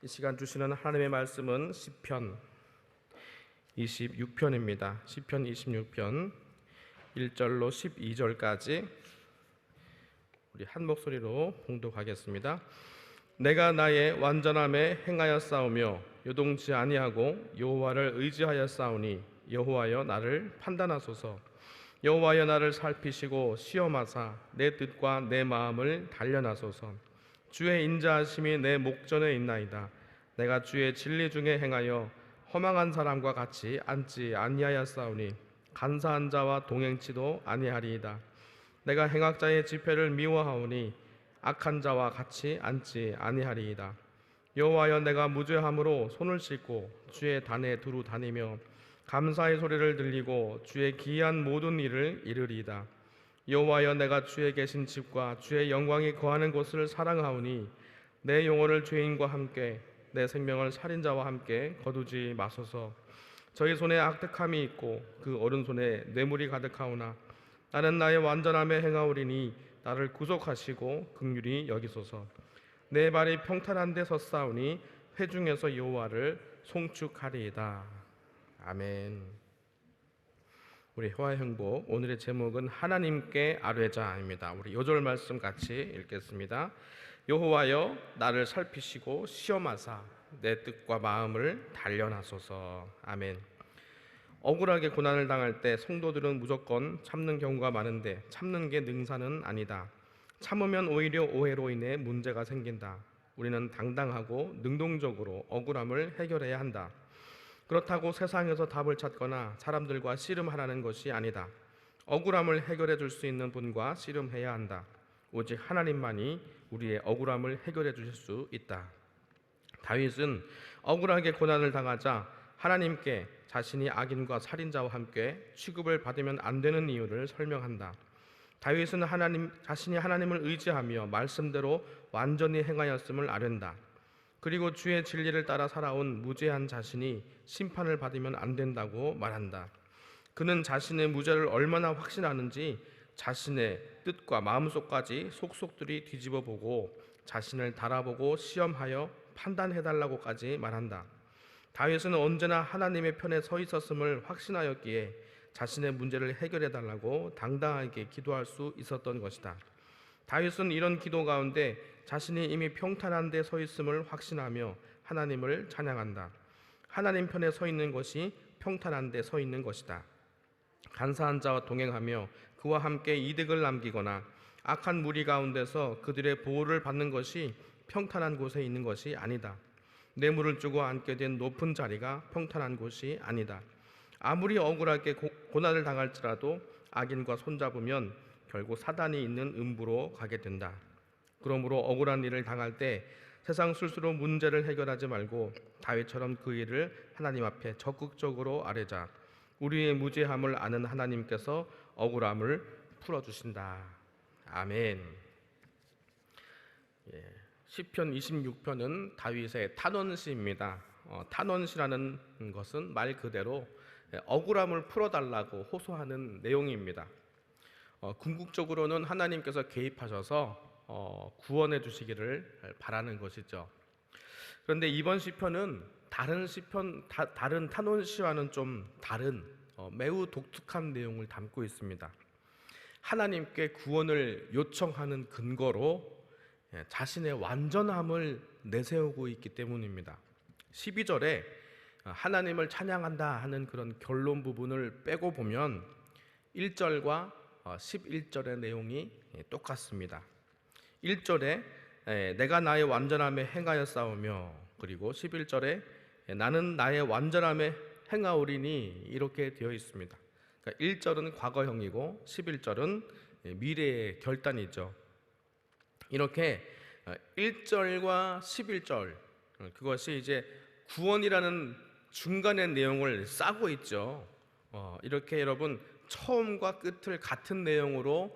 이 시간 주시는 하나님의 말씀은 시편 26편입니다. 시편 26편 1절로 12절까지 우리 한 목소리로 봉독하겠습니다. 내가 나의 완전함에 행하였사오며 요동치 아니하고 여호와를 의지하였사오니 여호와여 나를 판단하소서. 여호와여 나를 살피시고 시험하사 내 뜻과 내 마음을 단련하소서. 주의 인자하심이 내 목전에 있나이다. 내가 주의 진리 중에 행하여 허망한 사람과 같이 앉지 아니하였사오니 간사한 자와 동행치도 아니하리이다. 내가 행악자의 집회를 미워하오니 악한 자와 같이 앉지 아니하리이다. 여호와여 내가 무죄함으로 손을 씻고 주의 단에 두루 다니며 감사의 소리를 들리고 주의 기이한 모든 일을 이르리이다. 여호와여 내가 주의 계신 집과 주의 영광이 거하는 곳을 사랑하오니 내 영혼을 죄인과 함께 내 생명을 살인자와 함께 거두지 마소서. 저희 손에 악득함이 있고 그 오른손에 뇌물이 가득하오나 나는 나의 완전함에 행하오리니 나를 구속하시고 긍휼히 여기소서. 내 발이 평탄한 데 섰사오니 회중에서 여호와를 송축하리이다. 아멘. 우리 화형복 오늘의 제목은 하나님께 아뢰자입니다. 우리 요절 말씀 같이 읽겠습니다. 여호와여 나를 살피시고 시험하사 내 뜻과 마음을 단련하소서. 아멘. 억울하게 고난을 당할 때 성도들은 무조건 참는 경우가 많은데 참는 게 능사는 아니다. 참으면 오히려 오해로 인해 문제가 생긴다. 우리는 당당하고 능동적으로 억울함을 해결해야 한다. 그렇다고 세상에서 답을 찾거나 사람들과 씨름하라는 것이 아니다. 억울함을 해결해 줄 수 있는 분과 씨름해야 한다. 오직 하나님만이 우리의 억울함을 해결해 주실 수 있다. 다윗은 억울하게 고난을 당하자 하나님께 자신이 악인과 살인자와 함께 취급을 받으면 안 되는 이유를 설명한다. 다윗은 자신이 하나님을 의지하며 말씀대로 완전히 행하였음을 아련다. 그리고 주의 진리를 따라 살아온 무죄한 자신이 심판을 받으면 안 된다고 말한다. 그는 자신의 무죄를 얼마나 확신하는지 자신의 뜻과 마음속까지 속속들이 뒤집어 보고 자신을 달아보고 시험하여 판단해달라고까지 말한다. 다윗은 언제나 하나님의 편에 서 있었음을 확신하였기에 자신의 문제를 해결해달라고 당당하게 기도할 수 있었던 것이다. 다윗은 이런 기도 가운데 자신이 이미 평탄한 데 서 있음을 확신하며 하나님을 찬양한다. 하나님 편에 서 있는 것이 평탄한 데 서 있는 것이다. 간사한 자와 동행하며 그와 함께 이득을 남기거나 악한 무리 가운데서 그들의 보호를 받는 것이 평탄한 곳에 있는 것이 아니다. 뇌물을 주고 앉게 된 높은 자리가 평탄한 곳이 아니다. 아무리 억울하게 고난을 당할지라도 악인과 손잡으면 결국 사단이 있는 음부로 가게 된다. 그러므로 억울한 일을 당할 때 세상 술수로 문제를 해결하지 말고 다윗처럼 그 일을 하나님 앞에 적극적으로 아뢰자. 우리의 무죄함을 아는 하나님께서 억울함을 풀어주신다. 아멘. 시편 26편은 다윗의 탄원시입니다. 탄원시라는 것은 말 그대로 억울함을 풀어달라고 호소하는 내용입니다. 궁극적으로는 하나님께서 개입하셔서 구원해 주시기를 바라는 것이죠. 그런데 이번 시편은 다른 탄원시와는 좀 다른 매우 독특한 내용을 담고 있습니다. 하나님께 구원을 요청하는 근거로 자신의 완전함을 내세우고 있기 때문입니다. 12절에 하나님을 찬양한다 하는 그런 결론 부분을 빼고 보면 1절과 11절의 내용이 똑같습니다. 1절에 내가 나의 완전함에 행하였사오며, 그리고 11절에 나는 나의 완전함에 행하오리니 이렇게 되어 있습니다. 그러니까 1절은 과거형이고 11절은 미래의 결단이죠. 이렇게 1절과 11절, 그것이 이제 구원이라는 중간의 내용을 싸고 있죠. 이렇게 여러분 처음과 끝을 같은 내용으로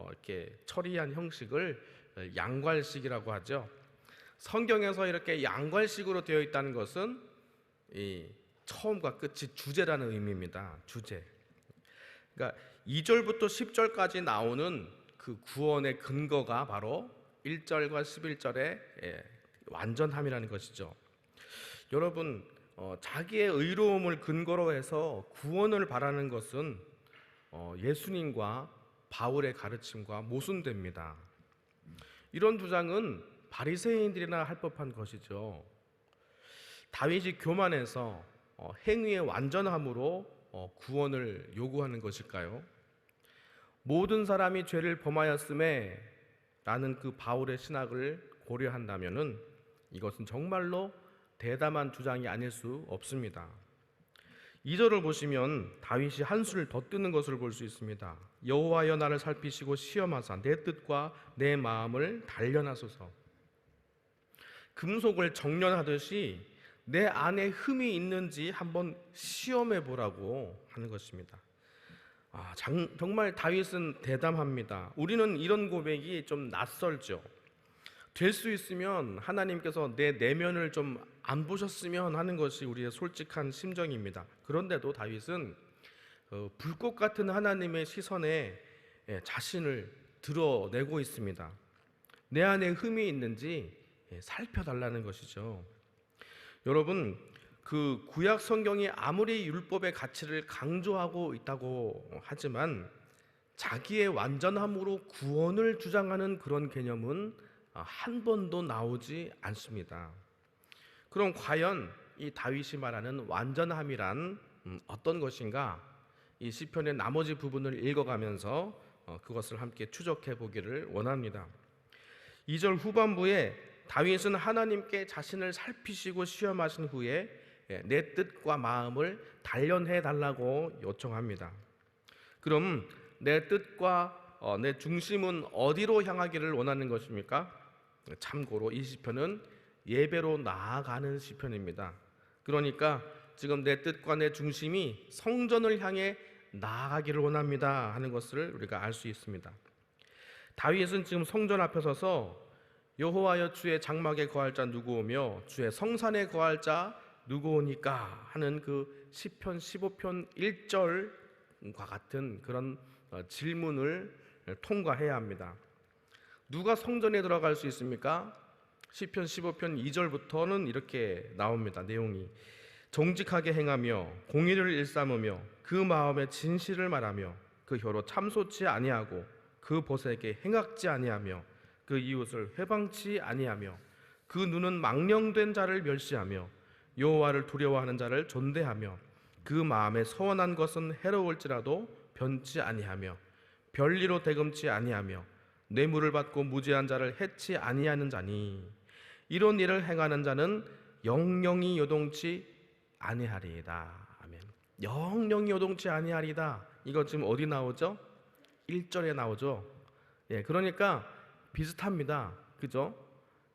이렇게 처리한 형식을 양괄식이라고 하죠. 성경에서 이렇게 양괄식으로 되어 있다는 것은 이 처음과 끝이 주제라는 의미입니다. 주제. 그러니까 2절부터 10절까지 나오는 그 구원의 근거가 바로 1절과 11절의 완전함이라는 것이죠. 여러분, 자기의 의로움을 근거로 해서 구원을 바라는 것은 예수님과 바울의 가르침과 모순됩니다. 이런 주장은 바리새인들이나 할 법한 것이죠. 다윗이 교만해서 행위의 완전함으로 구원을 요구하는 것일까요? 모든 사람이 죄를 범하였음에 라는 그 바울의 신학을 고려한다면은 이것은 정말로 대담한 주장이 아닐 수 없습니다. 2절을 보시면 다윗이 한술을 더 뜨는 것을 볼 수 있습니다. 여호와여 나를 살피시고 시험하사 내 뜻과 내 마음을 단련하소서. 금속을 정련하듯이 내 안에 흠이 있는지 한번 시험해 보라고 하는 것입니다. 정말 다윗은 대담합니다. 우리는 이런 고백이 좀 낯설죠. 될 수 있으면 하나님께서 내 내면을 좀 안 보셨으면 하는 것이 우리의 솔직한 심정입니다. 그런데도 다윗은 불꽃 같은 하나님의 시선에 자신을 드러내고 있습니다. 내 안에 흠이 있는지 살펴달라는 것이죠. 여러분, 그 구약 성경이 아무리 율법의 가치를 강조하고 있다고 하지만 자기의 완전함으로 구원을 주장하는 그런 개념은 한 번도 나오지 않습니다. 그럼 과연 이 다윗이 말하는 완전함이란 어떤 것인가? 이 시편의 나머지 부분을 읽어가면서 그것을 함께 추적해 보기를 원합니다. 2절 후반부에 다윗은 하나님께 자신을 살피시고 시험하신 후에 내 뜻과 마음을 단련해 달라고 요청합니다. 그럼 내 뜻과 내 중심은 어디로 향하기를 원하는 것입니까? 참고로 이 시편은 예배로 나아가는 시편입니다. 그러니까 지금 내 뜻과 내 중심이 성전을 향해 나아가기를 원합니다 하는 것을 우리가 알 수 있습니다. 다윗은 지금 성전 앞에 서서 여호와여 주의 장막에 거할 자 누구오며 주의 성산에 거할 자 누구오니까 하는 그 시편 15편 1절과 같은 그런 질문을 통과해야 합니다. 누가 성전에 들어갈 수 있습니까? 시편 15편 2절부터는 이렇게 나옵니다. 내용이 정직하게 행하며 공의를 일삼으며 그 마음에 진실을 말하며 그 혀로 참소치 아니하고 그 벗에게 행악지 아니하며 그 이웃을 회방치 아니하며 그 눈은 망령된 자를 멸시하며 여호와를 두려워하는 자를 존대하며 그 마음에 서원한 것은 해로울지라도 변치 아니하며 별리로 대금치 아니하며 뇌물을 받고 무죄한 자를 해치 아니하는 자니 이런 일을 행하는 자는 영영이 요동치 아니하리이다. 아멘. 영영이 요동치 아니하리이다. 이거 지금 어디 나오죠? 1절에 나오죠. 그러니까 비슷합니다. 그죠?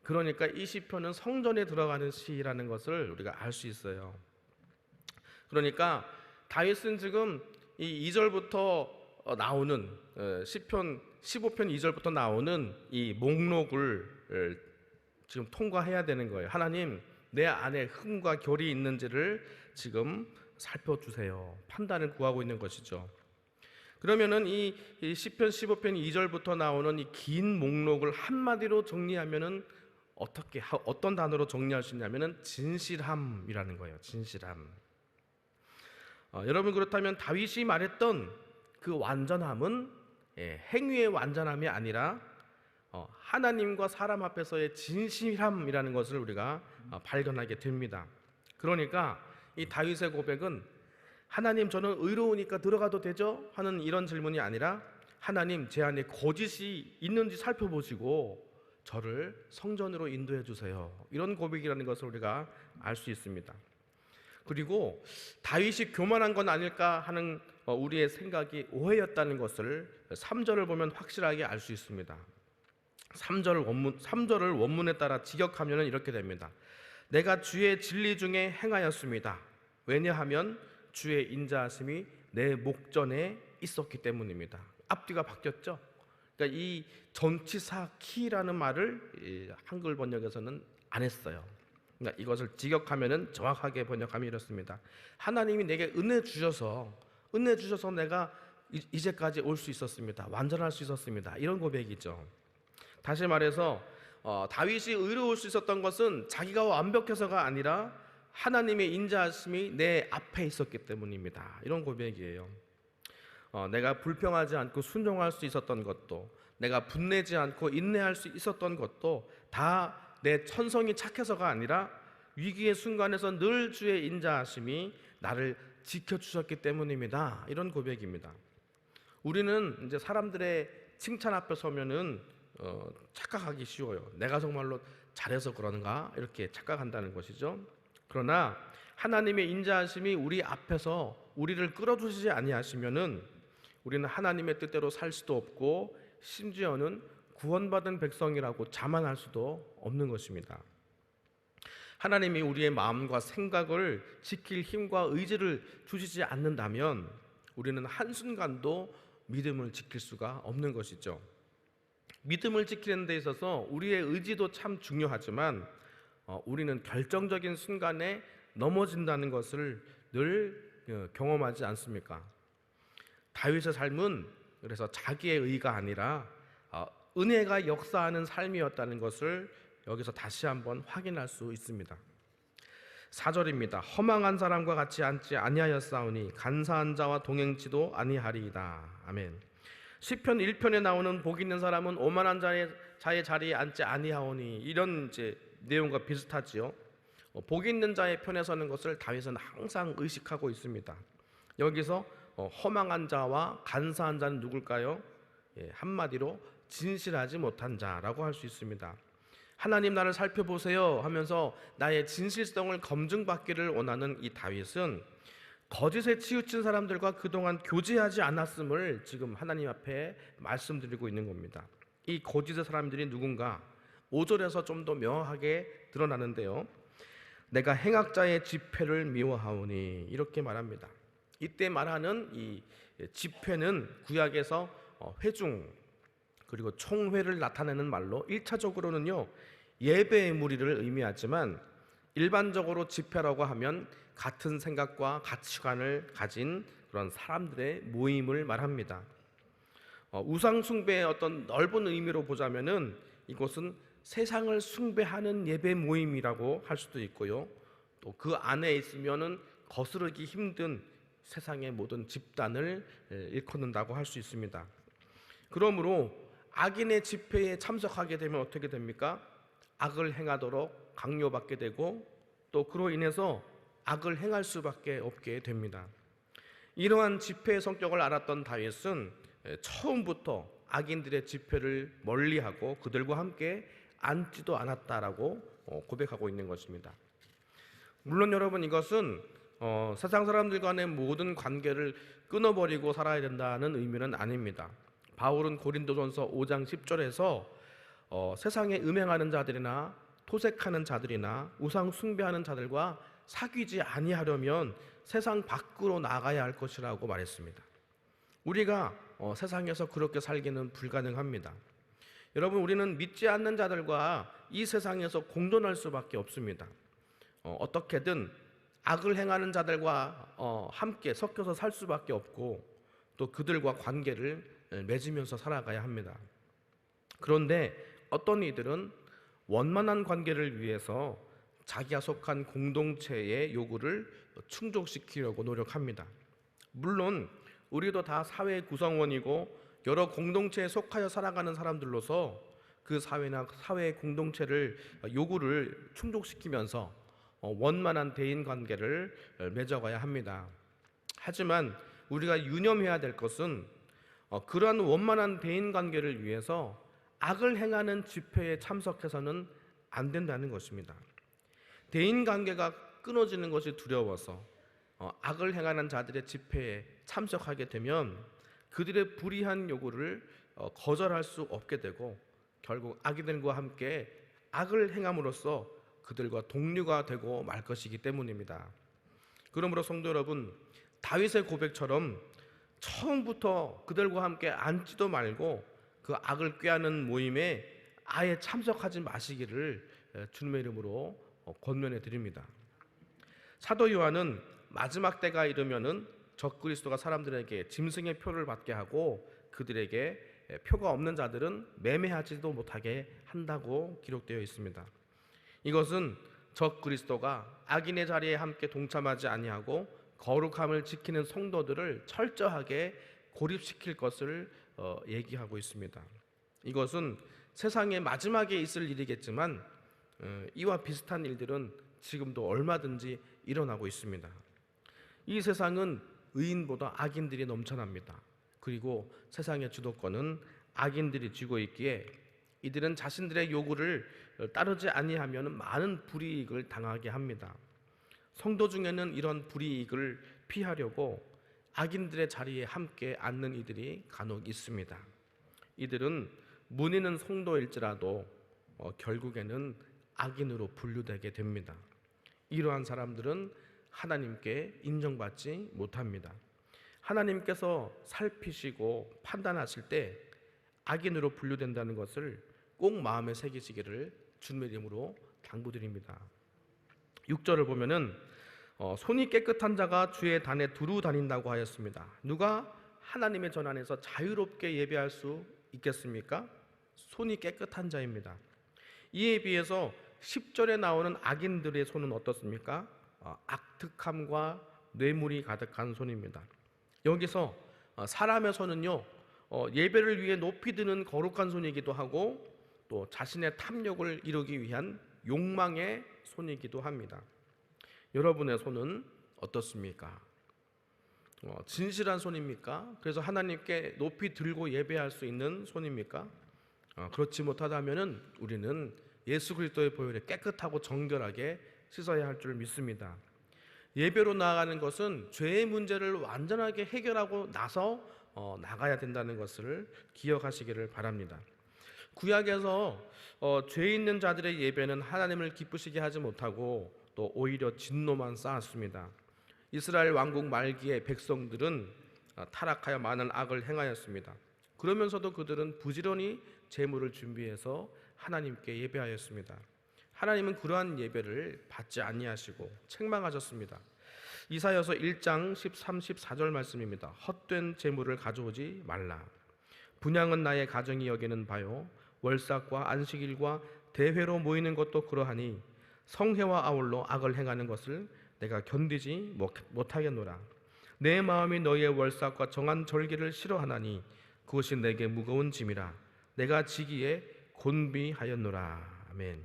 그러니까 이 시편은 성전에 들어가는 시라는 것을 우리가 알 수 있어요. 그러니까 다윗은 지금 이 2절부터 나오는 시편 15편 2절부터 나오는 이 목록을 지금 통과해야 되는 거예요. 하나님, 내 안에 흠과 결이 있는지를 지금 살펴주세요. 판단을 구하고 있는 것이죠. 그러면은 이 시편 15편 2절부터 나오는 이 긴 목록을 한마디로 정리하면은 어떤 단어로 정리할 수 있냐면은 진실함이라는 거예요. 진실함. 여러분, 그렇다면 다윗이 말했던 그 완전함은 행위의 완전함이 아니라 하나님과 사람 앞에서의 진실함이라는 것을 우리가 발견하게 됩니다. 그러니까 이 다윗의 고백은 하나님, 저는 의로우니까 들어가도 되죠? 하는 이런 질문이 아니라 하나님, 제 안에 거짓이 있는지 살펴보시고 저를 성전으로 인도해 주세요. 이런 고백이라는 것을 우리가 알 수 있습니다. 그리고 다윗이 교만한 건 아닐까 하는 우리의 생각이 오해였다는 것을 3절을 보면 확실하게 알 수 있습니다. 3절을 원문에 따라 직역하면 이렇게 됩니다. 내가 주의 진리 중에 행하였습니다. 왜냐하면 주의 인자하심이 내 목전에 있었기 때문입니다. 앞뒤가 바뀌었죠. 그러니까 이 전치사 키라는 말을 한글 번역에서는 안 했어요. 그러니까 이것을 직역하면 정확하게 번역하면 이렇습니다. 하나님이 내게 은혜 주셔서 내가 이제까지 올 수 있었습니다. 완전할 수 있었습니다. 이런 고백이죠. 다시 말해서 다윗이 의로울 수 있었던 것은 자기가 완벽해서가 아니라 하나님의 인자하심이 내 앞에 있었기 때문입니다. 이런 고백이에요. 내가 불평하지 않고 순종할 수 있었던 것도, 내가 분내지 않고 인내할 수 있었던 것도 다 내 천성이 착해서가 아니라 위기의 순간에서 늘 주의 인자하심이 나를 지켜주셨기 때문입니다. 이런 고백입니다. 우리는 이제 사람들의 칭찬 앞에 서면은 착각하기 쉬워요. 내가 정말로 잘해서 그런가 이렇게 착각한다는 것이죠. 그러나 하나님의 인자하심이 우리 앞에서 우리를 끌어주시지 아니하시면은 우리는 하나님의 뜻대로 살 수도 없고 심지어는 구원받은 백성이라고 자만할 수도 없는 것입니다. 하나님이 우리의 마음과 생각을 지킬 힘과 의지를 주시지 않는다면 우리는 한순간도 믿음을 지킬 수가 없는 것이죠. 믿음을 지키는 데 있어서 우리의 의지도 참 중요하지만 우리는 결정적인 순간에 넘어진다는 것을 늘 경험하지 않습니까? 다윗의 삶은 그래서 자기의 의가 아니라 은혜가 역사하는 삶이었다는 것을 여기서 다시 한번 확인할 수 있습니다. 4절입니다. 허망한 사람과 같이 앉지 아니하였사오니 간사한 자와 동행치도 아니하리이다. 아멘. 시편 1편에 나오는 복 있는 사람은 오만한 자의 자리에 앉지 아니하오니, 이런 이제 내용과 비슷하지요. 복 있는 자의 편에 서는 것을 다윗은 항상 의식하고 있습니다. 여기서 허망한 자와 간사한 자는 누굴까요? 한마디로 진실하지 못한 자라고 할 수 있습니다. 하나님 나를 살펴보세요 하면서 나의 진실성을 검증받기를 원하는 이 다윗은 거짓에 치우친 사람들과 그동안 교제하지 않았음을 지금 하나님 앞에 말씀드리고 있는 겁니다. 이 거짓의 사람들이 누군가 5절에서 좀 더 명확하게 드러나는데요. 내가 행악자의 집회를 미워하오니, 이렇게 말합니다. 이때 말하는 이 집회는 구약에서 회중 그리고 총회를 나타내는 말로 1차적으로는요 예배의 무리를 의미하지만, 일반적으로 집회라고 하면 같은 생각과 가치관을 가진 그런 사람들의 모임을 말합니다. 우상 숭배의 어떤 넓은 의미로 보자면은 이곳은 세상을 숭배하는 예배 모임이라고 할 수도 있고요, 또 그 안에 있으면은 거스르기 힘든 세상의 모든 집단을 일컫는다고 할 수 있습니다. 그러므로 악인의 집회에 참석하게 되면 어떻게 됩니까? 악을 행하도록 강요받게 되고 또 그로 인해서 악을 행할 수밖에 없게 됩니다. 이러한 집회의 성격을 알았던 다윗은 처음부터 악인들의 집회를 멀리하고 그들과 함께 앉지도 않았다라고 고백하고 있는 것입니다. 물론 여러분, 이것은 세상 사람들 간의 모든 관계를 끊어버리고 살아야 된다는 의미는 아닙니다. 바울은 고린도전서 5장 10절에서 세상에 음행하는 자들이나 토색하는 자들이나 우상 숭배하는 자들과 사귀지 아니하려면 세상 밖으로 나가야 할 것이라고 말했습니다. 우리가 세상에서 그렇게 살기는 불가능합니다. 여러분, 우리는 믿지 않는 자들과 이 세상에서 공존할 수밖에 없습니다. 어떻게든 악을 행하는 자들과 함께 섞여서 살 수밖에 없고 또 그들과 관계를 맺으면서 살아가야 합니다. 그런데 어떤 이들은 원만한 관계를 위해서 자기가 속한 공동체의 요구를 충족시키려고 노력합니다. 물론 우리도 다 사회의 구성원이고 여러 공동체에 속하여 살아가는 사람들로서 그 사회나 사회의 공동체를 요구를 충족시키면서 원만한 대인 관계를 맺어가야 합니다. 하지만 우리가 유념해야 될 것은 그러한 원만한 대인 관계를 위해서 악을 행하는 집회에 참석해서는 안 된다는 것입니다. 대인 관계가 끊어지는 것이 두려워서 악을 행하는 자들의 집회에 참석하게 되면 그들의 불의한 요구를 거절할 수 없게 되고 결국 악인들과 함께 악을 행함으로써 그들과 동료가 되고 말 것이기 때문입니다. 그러므로 성도 여러분, 다윗의 고백처럼 처음부터 그들과 함께 앉지도 말고 그 악을 꾀하는 모임에 아예 참석하지 마시기를 주님의 이름으로 권면해 드립니다. 사도 요한은 마지막 때가 이르면은 적그리스도가 사람들에게 짐승의 표를 받게 하고 그들에게 표가 없는 자들은 매매하지도 못하게 한다고 기록되어 있습니다. 이것은 적 그리스도가 악인의 자리에 함께 동참하지 아니하고 거룩함을 지키는 성도들을 철저하게 고립시킬 것을 얘기하고 있습니다. 이것은 세상의 마지막에 있을 일이겠지만 이와 비슷한 일들은 지금도 얼마든지 일어나고 있습니다. 이 세상은 의인보다 악인들이 넘쳐납니다. 그리고 세상의 주도권은 악인들이 쥐고 있기에 이들은 자신들의 요구를 따르지 아니하면 많은 불이익을 당하게 합니다. 성도 중에는 이런 불이익을 피하려고 악인들의 자리에 함께 앉는 이들이 간혹 있습니다. 이들은 문의는 성도일지라도 결국에는 악인으로 분류되게 됩니다. 이러한 사람들은 하나님께 인정받지 못합니다. 하나님께서 살피시고 판단하실 때 악인으로 분류된다는 것을 꼭 마음에 새기시기를 주님의 이름으로 당부드립니다. 6절을 보면은 손이 깨끗한 자가 주의 단에 두루 다닌다고 하였습니다. 누가 하나님의 전 안에서 자유롭게 예배할 수 있겠습니까? 손이 깨끗한 자입니다. 이에 비해서 10절에 나오는 악인들의 손은 어떻습니까? 악득함과 뇌물이 가득한 손입니다. 여기서 사람의 손은요, 예배를 위해 높이 드는 거룩한 손이기도 하고 또 자신의 탐욕을 이루기 위한 욕망의 손이기도 합니다. 여러분의 손은 어떻습니까? 진실한 손입니까? 그래서 하나님께 높이 들고 예배할 수 있는 손입니까? 그렇지 못하다면은 우리는 예수 그리스도의 보혈에 깨끗하고 정결하게 씻어야 할 줄 믿습니다. 예배로 나아가는 것은 죄의 문제를 완전하게 해결하고 나서 나가야 된다는 것을 기억하시기를 바랍니다. 구약에서 죄 있는 자들의 예배는 하나님을 기쁘시게 하지 못하고 또 오히려 진노만 쌓았습니다. 이스라엘 왕국 말기에 백성들은 타락하여 많은 악을 행하였습니다. 그러면서도 그들은 부지런히 제물을 준비해서 하나님께 예배하였습니다. 하나님은 그러한 예배를 받지 아니하시고 책망하셨습니다. 이사야서 1장 13, 14절 말씀입니다. 헛된 제물을 가져오지 말라. 분향은 나의 가정이 여기는 바요, 월삭과 안식일과 대회로 모이는 것도 그러하니 성회와 아울러 악을 행하는 것을 내가 견디지 못하겠노라. 내 마음이 너희의 월삭과 정한 절기를 싫어하나니 그것이 내게 무거운 짐이라. 내가 지기에 곤비하였노라. 아멘.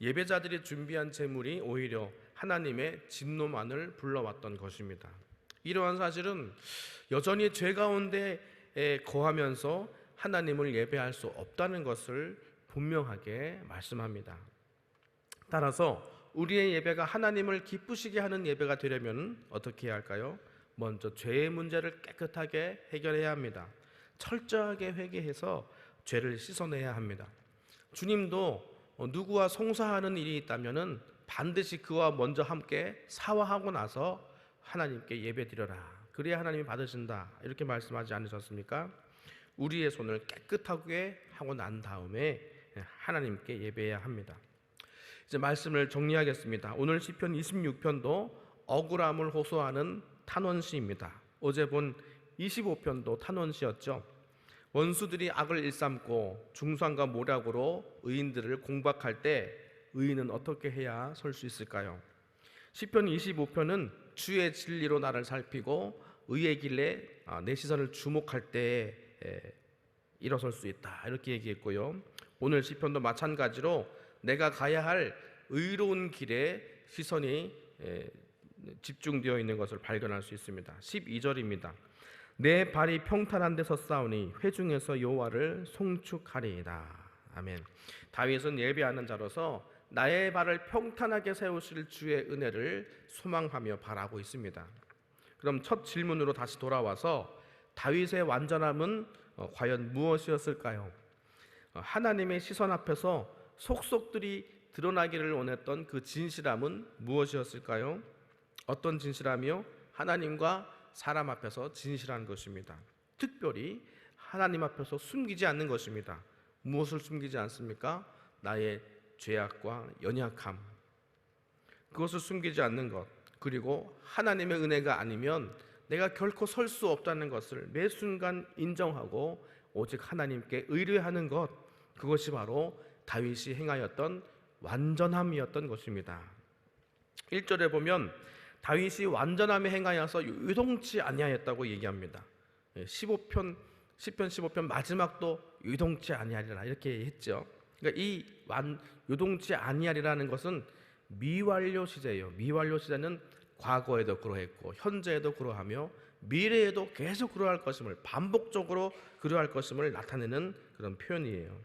예배자들이 준비한 제물이 오히려 하나님의 진노만을 불러왔던 것입니다. 이러한 사실은 여전히 죄 가운데 거하면서 하나님을 예배할 수 없다는 것을 분명하게 말씀합니다. 따라서 우리의 예배가 하나님을 기쁘시게 하는 예배가 되려면 어떻게 해야 할까요? 먼저 죄의 문제를 깨끗하게 해결해야 합니다. 철저하게 회개해서 죄를 씻어내야 합니다. 주님도 누구와 송사하는 일이 있다면은 반드시 그와 먼저 함께 사화하고 나서 하나님께 예배드려라. 그래야 하나님이 받으신다. 이렇게 말씀하지 않으셨습니까? 우리의 손을 깨끗하게 하고 난 다음에 하나님께 예배해야 합니다. 이제 말씀을 정리하겠습니다. 오늘 시편 26편도 억울함을 호소하는 탄원시입니다. 어제 본 25편도 탄원시였죠. 원수들이 악을 일삼고 중상과 모략으로 의인들을 공박할 때 의인은 어떻게 해야 설 수 있을까요? 시편 25편은 주의 진리로 나를 살피고 의의 길에 내 시선을 주목할 때 일어설 수 있다, 이렇게 얘기했고요. 오늘 시편도 마찬가지로 내가 가야 할 의로운 길에 시선이 집중되어 있는 것을 발견할 수 있습니다. 12절입니다. 내 발이 평탄한 데서 싸우니 회중에서 여호와를 송축하리이다. 아멘. 다윗은 예배하는 자로서 나의 발을 평탄하게 세우실 주의 은혜를 소망하며 바라고 있습니다. 그럼 첫 질문으로 다시 돌아와서 다윗의 완전함은 과연 무엇이었을까요? 하나님의 시선 앞에서 속속들이 드러나기를 원했던 그 진실함은 무엇이었을까요? 어떤 진실함이요? 하나님과 사람 앞에서 진실한 것입니다. 특별히 하나님 앞에서 숨기지 않는 것입니다. 무엇을 숨기지 않습니까? 나의 죄악과 연약함, 그것을 숨기지 않는 것, 그리고 하나님의 은혜가 아니면 내가 결코 설 수 없다는 것을 매 순간 인정하고 오직 하나님께 의뢰하는 것, 그것이 바로 다윗이 행하였던 완전함이었던 것입니다. 1절에 보면 다윗이 완전함에 행하여서 유동치 아니하였다고 얘기합니다. 15편 15편 마지막도 유동치 아니하리라 이렇게 했죠. 그러니까 이 유동치 아니하리라는 것은 미완료 시제예요. 미완료 시제는 과거에도 그러했고 현재에도 그러하며 미래에도 계속 그러할 것임을, 반복적으로 그러할 것임을 나타내는 그런 표현이에요.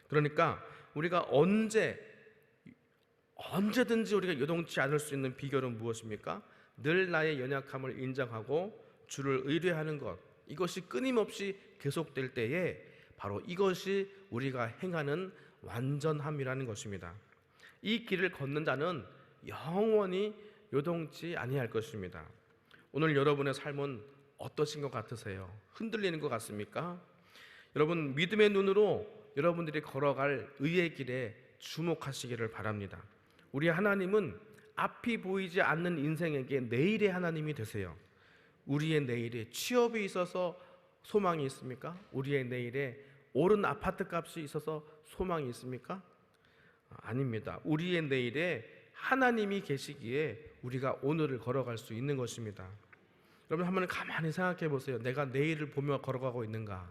그러니까 우리가 언제든지 우리가 유동치 않을 수 있는 비결은 무엇입니까? 늘 나의 연약함을 인정하고 주를 의뢰하는 것, 이것이 끊임없이 계속될 때에 바로 이것이 우리가 행하는 완전함이라는 것입니다. 이 길을 걷는 자는 영원히 요동치 아니할 것입니다. 오늘 여러분의 삶은 어떠신 것 같으세요? 흔들리는 것 같습니까? 여러분, 믿음의 눈으로 여러분들이 걸어갈 의의 길에 주목하시기를 바랍니다. 우리 하나님은 앞이 보이지 않는 인생에게 내일의 하나님이 되세요. 우리의 내일에 취업이 있어서 소망이 있습니까? 우리의 내일에 오른 아파트 값이 있어서 소망이 있습니까? 아닙니다. 우리의 내일에 하나님이 계시기에 우리가 오늘을 걸어갈 수 있는 것입니다. 여러분, 한번 가만히 생각해 보세요. 내가 내일을 보며 걸어가고 있는가?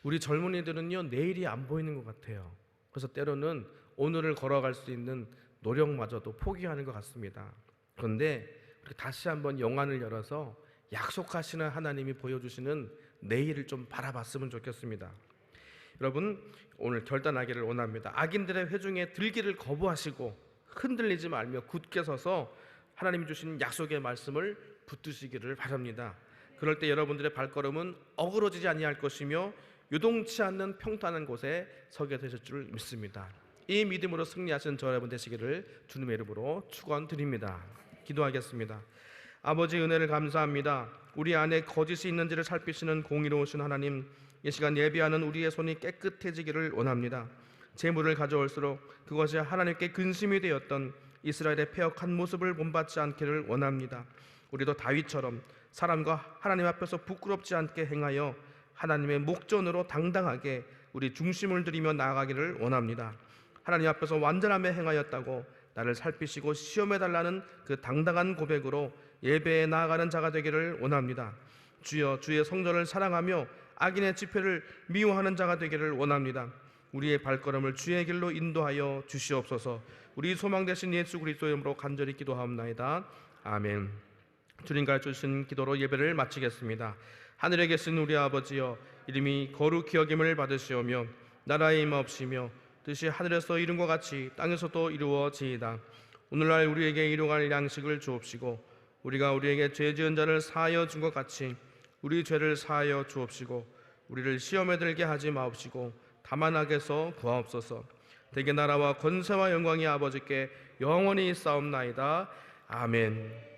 우리 젊은이들은요, 내일이 안 보이는 것 같아요. 그래서 때로는 오늘을 걸어갈 수 있는 노력마저도 포기하는 것 같습니다. 그런데 우리 다시 한번 영안을 열어서 약속하시는 하나님이 보여주시는 내일을 좀 바라봤으면 좋겠습니다. 여러분, 오늘 결단하기를 원합니다. 악인들의 회중에 들기를 거부하시고 흔들리지 말며 굳게 서서 하나님이 주신 약속의 말씀을 붙드시기를 바랍니다. 그럴 때 여러분들의 발걸음은 어그러지지 아니할 것이며 유동치 않는 평탄한 곳에 서게 되실 줄 믿습니다. 이 믿음으로 승리하신 저 여러분 되시기를 주님의 이름으로 축원드립니다. 기도하겠습니다. 아버지, 은혜를 감사합니다. 우리 안에 거짓이 있는지를 살피시는 공의로우신 하나님, 이 시간 예배하는 우리의 손이 깨끗해지기를 원합니다. 재물을 가져올수록 그것이 하나님께 근심이 되었던 이스라엘의 패역한 모습을 본받지 않기를 원합니다. 우리도 다윗처럼 사람과 하나님 앞에서 부끄럽지 않게 행하여 하나님의 목전으로 당당하게 우리 중심을 들이며 나아가기를 원합니다. 하나님 앞에서 완전함에 행하였다고 나를 살피시고 시험해달라는 그 당당한 고백으로 예배에 나아가는 자가 되기를 원합니다. 주여, 주의 성전을 사랑하며 악인의 집회를 미워하는 자가 되기를 원합니다. 우리의 발걸음을 주의 길로 인도하여 주시옵소서. 우리 소망 되신 예수 그리스도의 이름으로 간절히 기도하옵나이다. 아멘. 주님 가르쳐주신 기도로 예배를 마치겠습니다. 하늘에 계신 우리 아버지여, 이름이 거룩히 여김을 받으시오며 나라의 임하옵시며 뜻이 하늘에서 이룬 것 같이 땅에서도 이루어지이다. 오늘날 우리에게 일용할 양식을 주옵시고 우리가 우리에게 죄 지은 자를 사하여 준 것 같이 우리 죄를 사하여 주옵시고 우리를 시험에 들게 하지 마옵시고 다만 악에서 구하옵소서. 대개 나라와 권세와 영광이 아버지께 영원히 있사옵나이다. 아멘.